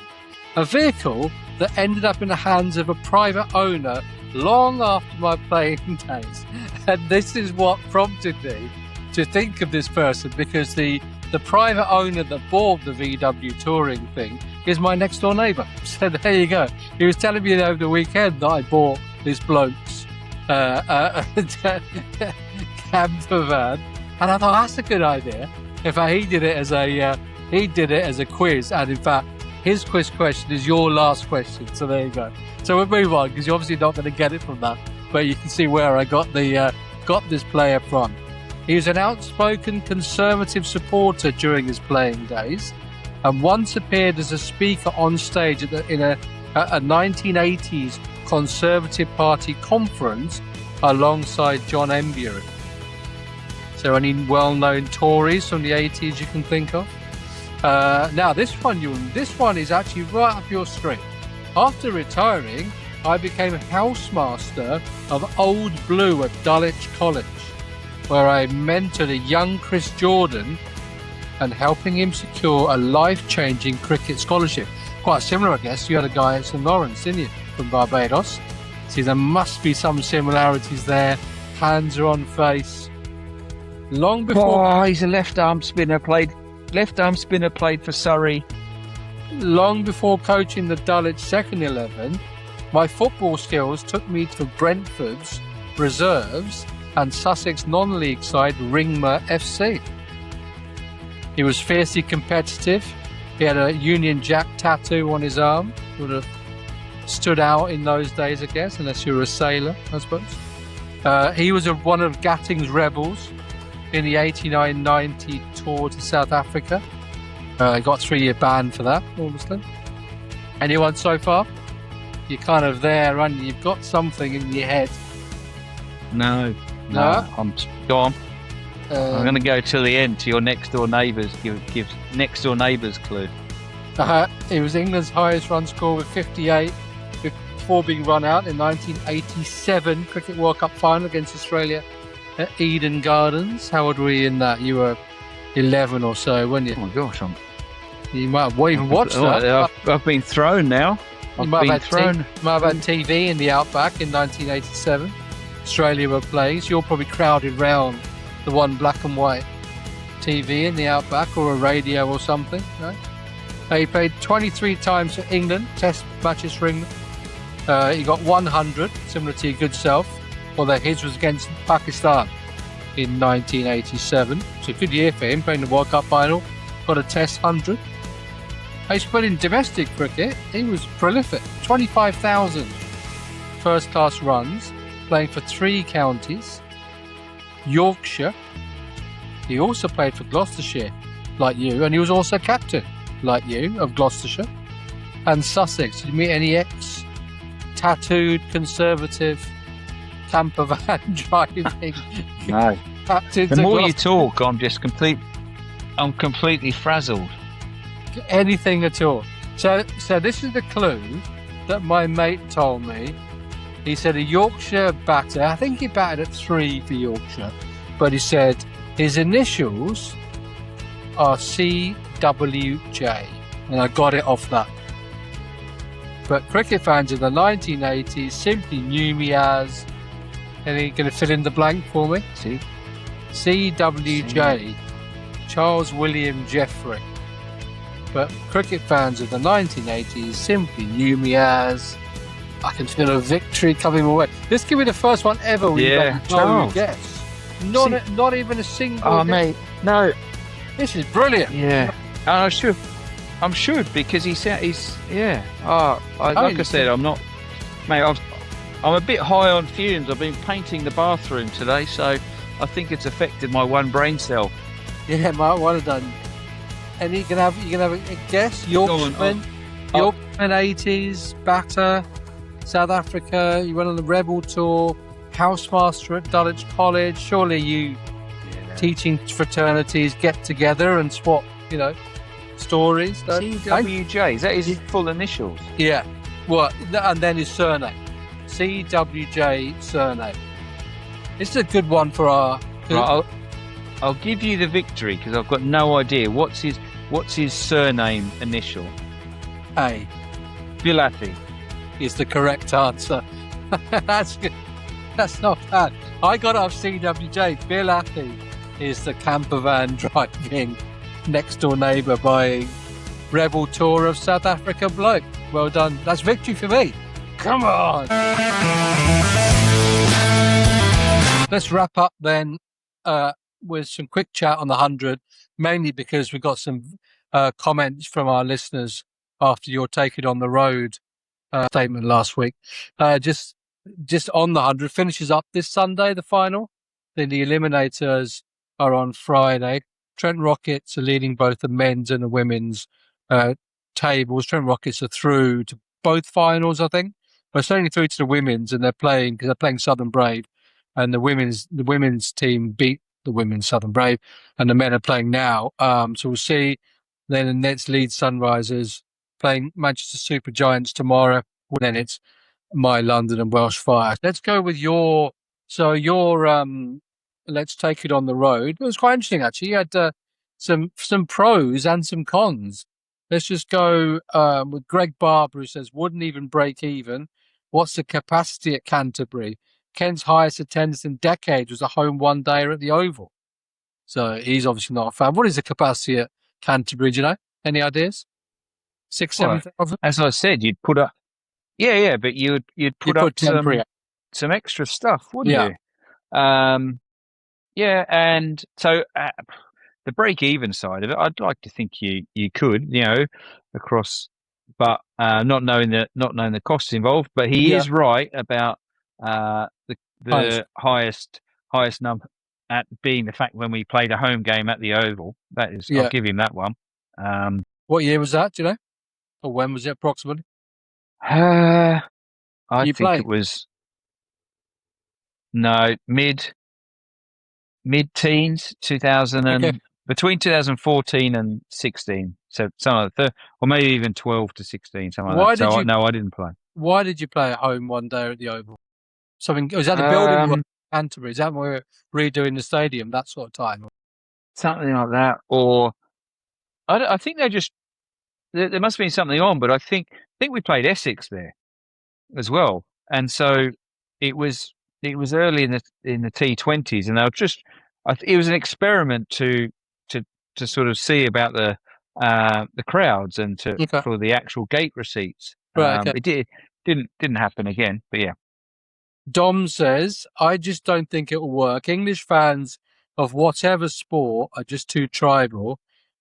[SPEAKER 1] a vehicle that ended up in the hands of a private owner long after my playing days. And this is what prompted me to think of this person, because the private owner that bought the VW touring thing is my next door neighbour. So there you go. He was telling me over the weekend that I bought this bloke's camper van, and I thought that's a good idea. In fact, he did it as a quiz, and in fact, his quiz question is your last question. So there you go. So we'll move on, because you're obviously not going to get it from that, but you can see where I got this player from. He was an outspoken Conservative supporter during his playing days, and once appeared as a speaker on stage in a 1980s Conservative Party conference alongside John Embury. So any well-known Tories from the 80s you can think of? Now this one is actually right up your street. After retiring, I became housemaster of Old Blue at Dulwich College, where I mentored a young Chris Jordan and helping him secure a life-changing cricket scholarship. Quite similar, I guess. You had a guy at St Lawrence, didn't you, from Barbados? See, there must be some similarities there. Hands are on face. Long before...
[SPEAKER 2] he's a left-arm spinner, played for Surrey.
[SPEAKER 1] Long before coaching the Dulwich second 11, my football skills took me to Brentford's reserves and Sussex non-league side Ringmer FC. He was fiercely competitive. He had a Union Jack tattoo on his arm. Would have stood out in those days, I guess, unless you were a sailor, I suppose. He was one of Gatting's rebels in the 89-90 tour to South Africa. Got a 3-year ban for that, obviously. Anyone so far? You're kind of there, and you've got something in your head.
[SPEAKER 2] No. I'm gone. I'm going to go till the end, to your next door neighbours. Give next door neighbours clue.
[SPEAKER 1] It was England's highest run score with 58 before being run out in 1987 Cricket World Cup final against Australia at Eden Gardens. How old were you in that? You were 11 or so, weren't you?
[SPEAKER 2] Oh my gosh,
[SPEAKER 1] you might have even watched that.
[SPEAKER 2] I've been thrown now.
[SPEAKER 1] You might have had TV in the Outback in 1987. Australia were playing, so you're probably crowded round the one black and white TV in the Outback, or a radio or something, right? He played 23 times for England, test matches for England. He got 100, similar to your good self, although his was against Pakistan in 1987. It's a good year for him, playing the World Cup final, got a test 100. He's played in domestic cricket. He was prolific. 25,000 first-class runs, playing for 3 counties. Yorkshire. He also played for Gloucestershire, like you, and he was also captain, like you, of Gloucestershire. And Sussex. Did you meet any ex-tattooed, conservative, camper van driving
[SPEAKER 2] No.
[SPEAKER 1] captains?
[SPEAKER 2] The more you talk, I'm completely frazzled.
[SPEAKER 1] Anything at all. So this is the clue that my mate told me. He said a Yorkshire batter. I think he batted at 3 for Yorkshire, but he said his initials are CWJ, and I got it off that. But cricket fans in the 1980s simply knew me as. Any going to fill in the blank for me?
[SPEAKER 2] See?
[SPEAKER 1] CWJ, Charles William Jeffrey. But cricket fans of the 1980s simply knew me as. I can feel a victory coming my way. This could be the first one ever we don't guess. Not even a single.
[SPEAKER 2] Oh,
[SPEAKER 1] guess.
[SPEAKER 2] mate, no.
[SPEAKER 1] This is brilliant.
[SPEAKER 2] Yeah, I'm sure because he's yeah. Like I said, I'm not, mate. I'm a bit high on fumes. I've been painting the bathroom today, so I think it's affected my one brain cell.
[SPEAKER 1] Yeah, Mark, well done. And you can have a guess. Yorkshireman, 80s batter, South Africa. You went on the Rebel tour, housemaster at Dulwich College. Surely you teaching fraternities get together and swap, stories.
[SPEAKER 2] CWJ, is that his full initials?
[SPEAKER 1] Yeah. What? And then his surname. CWJ surname. This is a good one for our.
[SPEAKER 2] Right, I'll give you the victory because I've got no idea. What's his surname initial?
[SPEAKER 1] A.
[SPEAKER 2] Bilathi
[SPEAKER 1] is the correct answer. That's good. That's not bad. I got off CWJ. Bilathi is the camper van driving, next door neighbour buying, Rebel tour of South Africa bloke. Well done. That's victory for me. Come on. Let's wrap up then with some quick chat on the 100, mainly because we got some comments from our listeners after your Take It on the Road statement last week. Just on the 100, finishes up this Sunday, the final. Then the eliminators are on Friday. Trent Rockets are leading both the men's and the women's tables. Trent Rockets are through to both finals, I think. But it's only through to the women's, and they're playing Southern Brave, and the women's team beat the women's Southern Brave, and the men are playing now. So we'll see. Then the Nets lead Sunrisers playing Manchester Super Giants tomorrow. Then it's my London and Welsh Fire. Let's go with your Let's Take It on the Road. It was quite interesting actually. You had some pros and some cons. Let's just go with Greg Barber, who says wouldn't even break even. What's the capacity at Canterbury? Ken's highest attendance in decades was a home one-dayer at the Oval. So he's obviously not a fan. What is the capacity at Canterbury, do you know? Any ideas? 6,000-7,000?
[SPEAKER 2] As I said, you'd put up... Yeah, but you'd put up some extra stuff, wouldn't you? Yeah, and so the break-even side of it, I'd like to think you could, across... But not knowing the costs involved, but he is right about the highest number at being the fact when we played a home game at the Oval. That is, I'll give him that one.
[SPEAKER 1] What year was that? Do you know, or when was it approximately?
[SPEAKER 2] I think it was mid-teens, 2000 between 2014 and 16. So something like or maybe even 12 to 16, something like that. No, I didn't play.
[SPEAKER 1] Why did you play at home one day at the Oval? Was that the building Canterbury? Is that where we're redoing the stadium, that sort of time?
[SPEAKER 2] Something like that. Or I think there must have been something on, but I think we played Essex there as well. And so it was early in the T20s, and it was an experiment to sort of see about the crowds and for the actual gate receipts.
[SPEAKER 1] Right, okay.
[SPEAKER 2] It didn't happen again, but yeah.
[SPEAKER 1] Dom says, I just don't think it will work. English fans of whatever sport are just too tribal.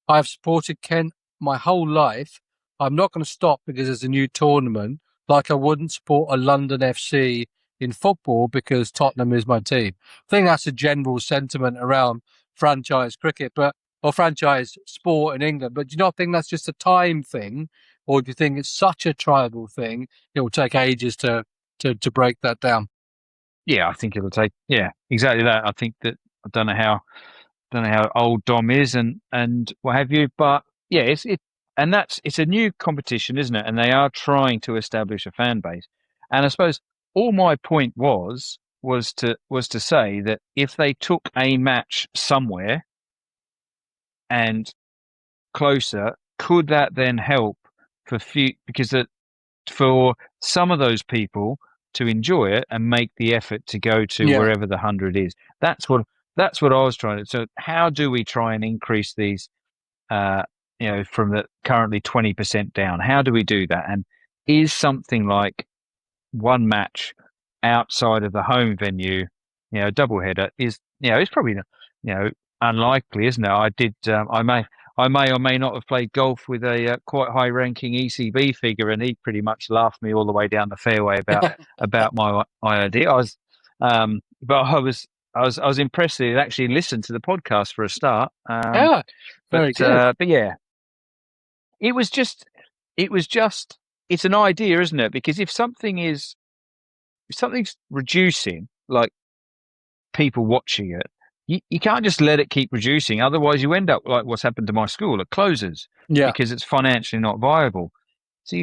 [SPEAKER 1] I've supported Kent my whole life. I'm not going to stop because there's a new tournament. Like I wouldn't support a London FC in football because Tottenham is my team. I think that's a general sentiment around franchise cricket, or franchise sport in England. But do you not think that's just a time thing, or do you think it's such a tribal thing it will take ages to break that down?
[SPEAKER 2] Yeah, I think it'll take. Yeah, exactly that. I think that I don't know how old Dom is and what have you, but yeah, and it's a new competition, isn't it? And they are trying to establish a fan base. And I suppose all my point was to say that if they took a match somewhere and closer, could that then help for few because for some of those people to enjoy it and make the effort to go to
[SPEAKER 1] Yeah,
[SPEAKER 2] wherever the 100 is. That's what that's what I was trying to. So how do we try and increase these? Uh, from the currently 20% down. How do we do that? And is something like one match outside of the home venue, a double header is, it's probably, unlikely, isn't it? I may or may not have played golf with a quite high-ranking ECB figure, and he pretty much laughed me all the way down the fairway about my idea. But I was impressed that he actually listened to the podcast for a start.
[SPEAKER 1] yeah, very good.
[SPEAKER 2] But yeah, it was just, it was just, it's an idea, isn't it? Because if something's reducing, like people watching it, you can't just let it keep reducing. Otherwise, you end up like what's happened to my school. It closes
[SPEAKER 1] Yeah.
[SPEAKER 2] because it's financially not viable. So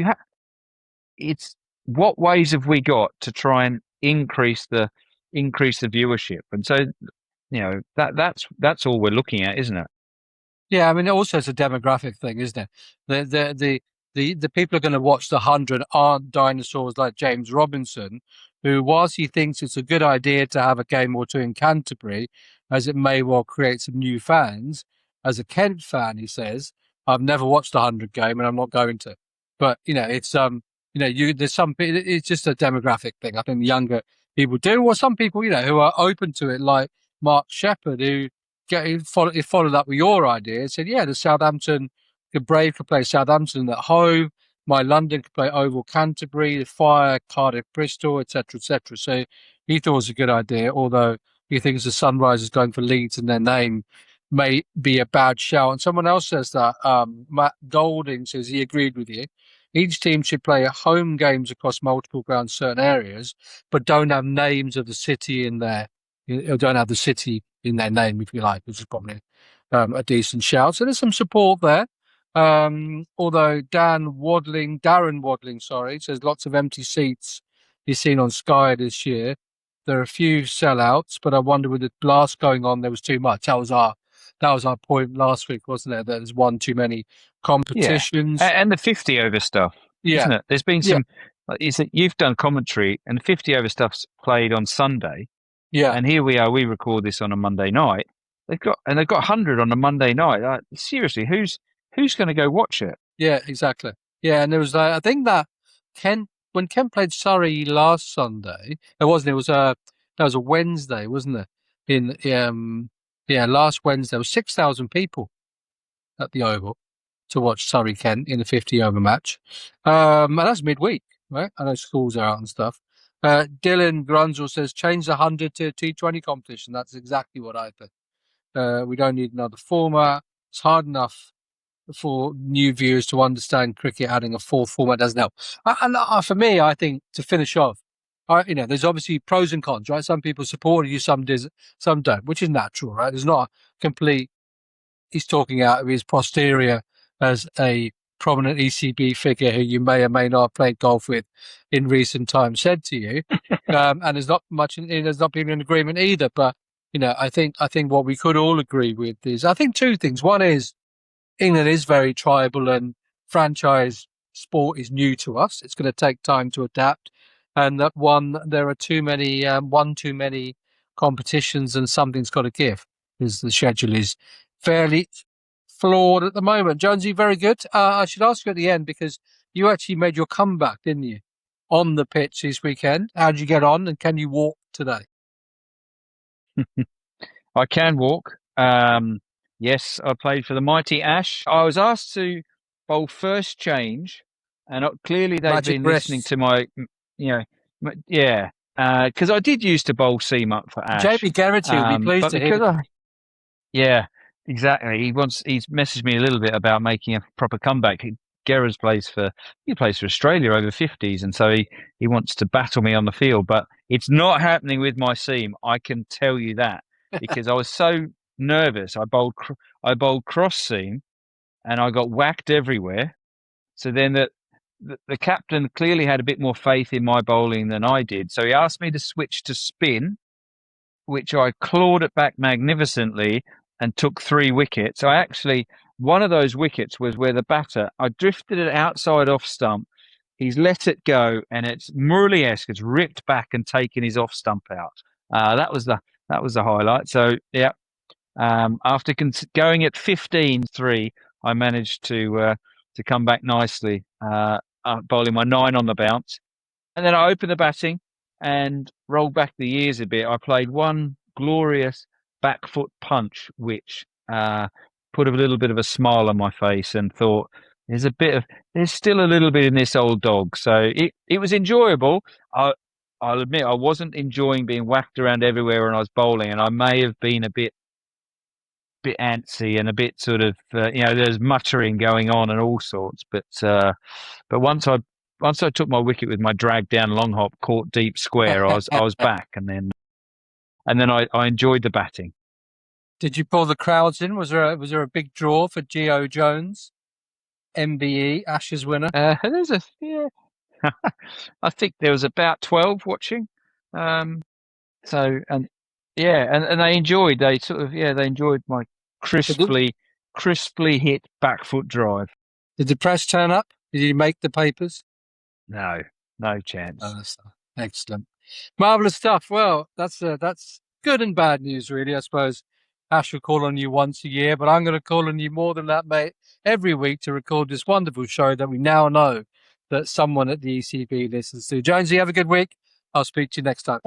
[SPEAKER 2] it's what ways have we got to try and increase the viewership? And so, that's all we're looking at, isn't it?
[SPEAKER 1] Yeah, I mean, also it's a demographic thing, isn't it? The people who are going to watch the 100 aren't dinosaurs like James Robinson, who, whilst he thinks it's a good idea to have a game or two in Canterbury, as it may well create some new fans. As a Kent fan, he says, I've never watched the 100 game and I'm not going to. But it's there's some it's just a demographic thing. I think the younger people do, or some people who are open to it, like Mark Shepherd, who he followed up with your idea and said, yeah, the Brave could play Southampton at home. My London could play Oval Canterbury, the Fire, Cardiff, Bristol, etc., etc. So he thought it was a good idea, although he thinks the Sunrisers going for Leeds in their name may be a bad shout. And someone else says that, Matt Golding says he agreed with you. Each team should play home games across multiple grounds, certain areas, but don't have names of the city in there. Don't have the city in their name, if you like, which is probably a decent shout. So there's some support there. Although Darren Waddling, sorry, says lots of empty seats he's seen on Sky this year. There are a few sellouts, but I wonder with the blast going on, there was too much. That was our point last week, wasn't it? That there's one too many
[SPEAKER 2] Yeah,
[SPEAKER 1] competitions.
[SPEAKER 2] and the 50 over stuff,
[SPEAKER 1] Yeah,
[SPEAKER 2] isn't it? There's been
[SPEAKER 1] yeah,
[SPEAKER 2] some. Is that you've done commentary, and 50 over stuff's played on Sunday,
[SPEAKER 1] yeah,
[SPEAKER 2] and here we are. We record this on a Monday night. They've got 100 on a Monday night. Seriously, who's going to go watch it?
[SPEAKER 1] yeah, exactly. Yeah, and there was I think that when Kent played Surrey last Sunday, it wasn't. It was that was a Wednesday, wasn't it? In last Wednesday, there was 6,000 people at the Oval to watch Surrey Kent in a 50 over match. And that's midweek, right? I know schools are out and stuff. Dylan Grunzel says change the 100 to a T20 competition. That's exactly what I think. We don't need another format. It's hard enough for new viewers to understand cricket. Adding a fourth format doesn't help. And for me, I think to finish off, there's obviously pros and cons, right? Some people support you, some don't, which is natural, right? There's not a complete. He's talking out of his posterior as a prominent ECB figure who you may or may not have played golf with in recent times said to you. And there's not much, there's not been an agreement either. But, I think what we could all agree with is, I think two things. One is England is very tribal and franchise sport is new to us. It's going to take time to adapt. And that there are one too many competitions and something's got to give because the schedule is fairly flawed at the moment. Jonesy, very good. I should ask you at the end because you actually made your comeback, didn't you, on the pitch this weekend? How did you get on and can you walk today?
[SPEAKER 2] I can walk. Yes, I played for the mighty Ash. I was asked to. bowl first change, and clearly they've
[SPEAKER 1] Magic
[SPEAKER 2] been listening
[SPEAKER 1] wrists.
[SPEAKER 2] to my, you know, yeah, because I did used to bowl seam up for Ash,
[SPEAKER 1] JB Geraghty will be pleased
[SPEAKER 2] but
[SPEAKER 1] to hear
[SPEAKER 2] because
[SPEAKER 1] that.
[SPEAKER 2] yeah, exactly. He's messaged me a little bit about making a proper comeback. Gerrard's plays for Australia over 50s, and so he wants to battle me on the field. But it's not happening with my seam. I can tell you that because I was so nervous. I bowled cross seam, and I got whacked everywhere. So then the captain clearly had a bit more faith in my bowling than I did. So he asked me to switch to spin, which I clawed it back magnificently and took 3 wickets. I actually, one of those wickets was where the batter, I drifted it outside off stump. He's let it go, and it's Murali-esque. It's ripped back and taken his off stump out. That was the highlight. So yeah, after going at 15-3, I managed to come back nicely, bowling my 9 on the bounce. And then I opened the batting and rolled back the years a bit. I played one glorious back foot punch, which put a little bit of a smile on my face, and thought there's still a little bit in this old dog. So it was enjoyable. I'll admit I wasn't enjoying being whacked around everywhere when I was bowling, and I may have been a bit antsy and a bit sort of there's muttering going on and all sorts. But once I took my wicket with my drag down long hop, caught deep square, I was back, and then I enjoyed the batting.
[SPEAKER 1] Did you pull the crowds in? Was there a big draw for Geraint Jones, MBE Ashes winner?
[SPEAKER 2] I think there was about 12 watching. So and yeah, and they enjoyed. They enjoyed my crisply hit back foot drive.
[SPEAKER 1] Did the press turn up? Did you make the papers?
[SPEAKER 2] No chance.
[SPEAKER 1] Excellent. Marvellous stuff. Well, that's good and bad news, really, I suppose. Ash will call on you once a year, but I'm going to call on you more than that, mate, every week to record this wonderful show that we now know that someone at the ECB listens to. Jonesy, have a good week. I'll speak to you next time.